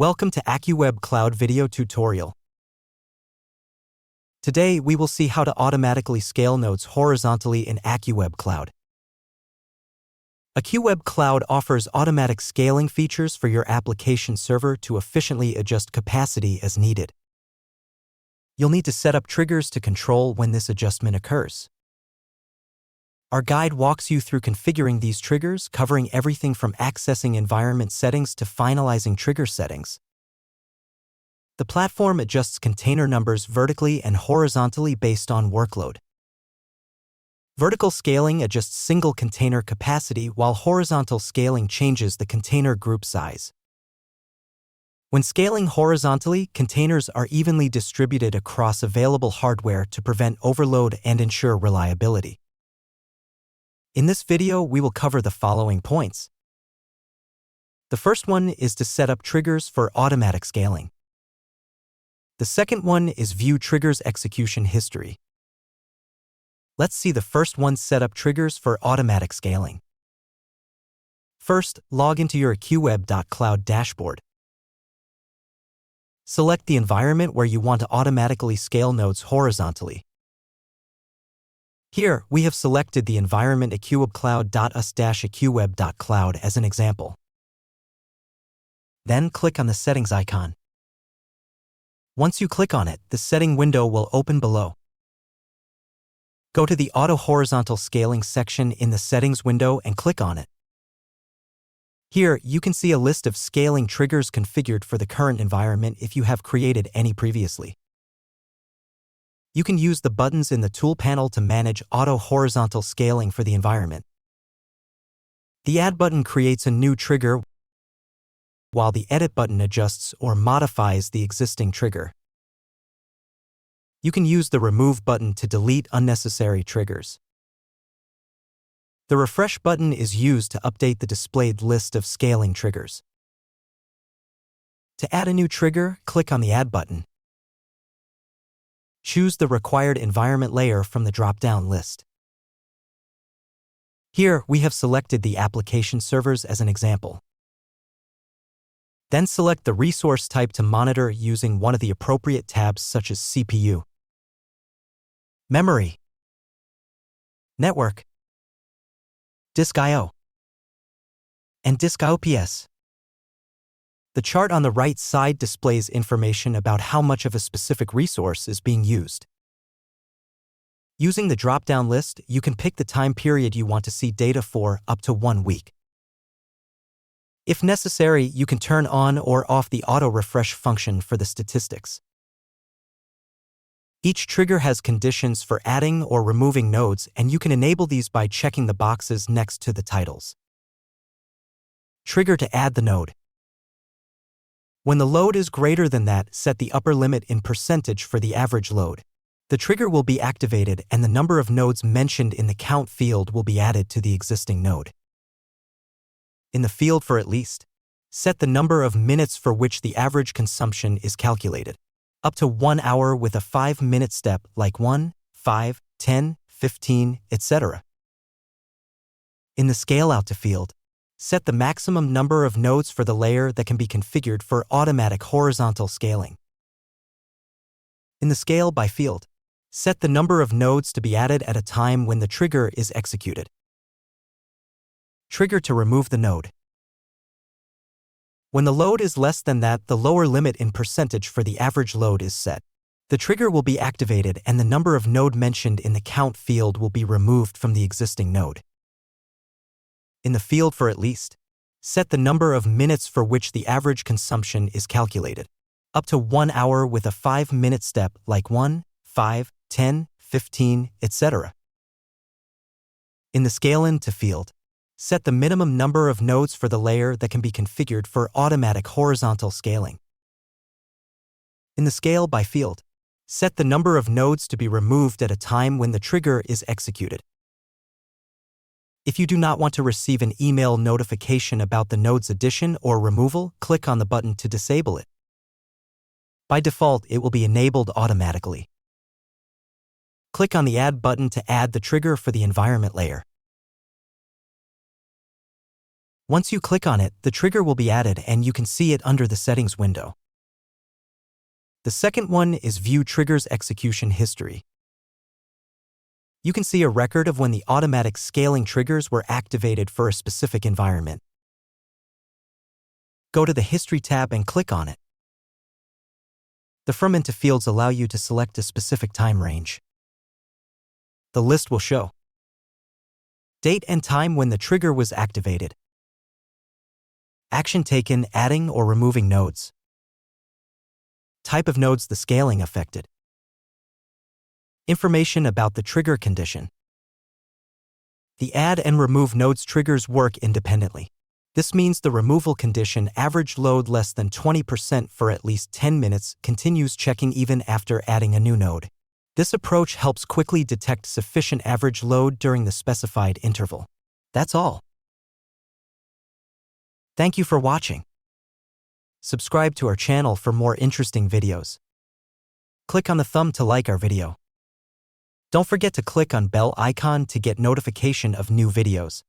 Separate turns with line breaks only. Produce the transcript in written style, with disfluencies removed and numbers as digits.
Welcome to AccuWeb.Cloud video tutorial. Today, we will see how to automatically scale nodes horizontally in AccuWeb.Cloud. AccuWeb.Cloud offers automatic scaling features for your application server to efficiently adjust capacity as needed. You'll need to set up triggers to control when this adjustment occurs. Our guide walks you through configuring these triggers, covering everything from accessing environment settings to finalizing trigger settings. The platform adjusts container numbers vertically and horizontally based on workload. Vertical scaling adjusts single container capacity, while horizontal scaling changes the container group size. When scaling horizontally, containers are evenly distributed across available hardware to prevent overload and ensure reliability. In this video, we will cover the following points. The first one is to set up triggers for automatic scaling. The second one is view triggers execution history. Let's see the first one, set up triggers for automatic scaling. First, log into your AccuWeb.Cloud dashboard. Select the environment where you want to automatically scale nodes horizontally. Here, we have selected the environment AccuWeb.Cloud.us-AccuWeb.Cloud as an example. Then click on the settings icon. Once you click on it, the setting window will open below. Go to the Auto Horizontal Scaling section in the Settings window and click on it. Here, you can see a list of scaling triggers configured for the current environment if you have created any previously. You can use the buttons in the tool panel to manage auto horizontal scaling for the environment. The Add button creates a new trigger, while the Edit button adjusts or modifies the existing trigger. You can use the Remove button to delete unnecessary triggers. The Refresh button is used to update the displayed list of scaling triggers. To add a new trigger, click on the Add button. Choose the required environment layer from the drop-down list. Here, we have selected the application servers as an example. Then select the resource type to monitor using one of the appropriate tabs such as CPU, Memory, Network, Disk I/O, and Disk IOPS. The chart on the right side displays information about how much of a specific resource is being used. Using the drop-down list, you can pick the time period you want to see data for, up to 1 week. If necessary, you can turn on or off the auto-refresh function for the statistics. Each trigger has conditions for adding or removing nodes, and you can enable these by checking the boxes next to the titles. Trigger to add the node. When the load is greater than that, set the upper limit in percentage for the average load. The trigger will be activated and the number of nodes mentioned in the count field will be added to the existing node. In the field for at least, set the number of minutes for which the average consumption is calculated. Up to 1 hour with a 5-minute step like 1, 5, 10, 15, etc. In the Scale Out to field, set the maximum number of nodes for the layer that can be configured for automatic horizontal scaling. In the Scale by field, set the number of nodes to be added at a time when the trigger is executed. Trigger to remove the node. When the load is less than that, the lower limit in percentage for the average load is set. The trigger will be activated and the number of node mentioned in the count field will be removed from the existing node. In the field for at least, set the number of minutes for which the average consumption is calculated. Up to 1 hour with a 5-minute step like 1, 5, 10, 15, etc. In the Scale In to field, set the minimum number of nodes for the layer that can be configured for automatic horizontal scaling. In the Scale by field, set the number of nodes to be removed at a time when the trigger is executed. If you do not want to receive an email notification about the node's addition or removal, click on the button to disable it. By default, it will be enabled automatically. Click on the Add button to add the trigger for the environment layer. Once you click on it, the trigger will be added and you can see it under the settings window. The second one is View Triggers Execution History. You can see a record of when the automatic scaling triggers were activated for a specific environment. Go to the History tab and click on it. The From Into fields allow you to select a specific time range. The list will show date and time when the trigger was activated, action taken adding or removing nodes, type of nodes the scaling affected, information about the trigger condition. The add and remove nodes triggers work independently. This means the removal condition average load less than 20% for at least 10 minutes continues checking even after adding a new node. This approach helps quickly detect sufficient average load during the specified interval. That's all. Thank you for watching. Subscribe to our channel for more interesting videos. Click on the thumb to like our video. Don't forget to click on bell icon to get notification of new videos.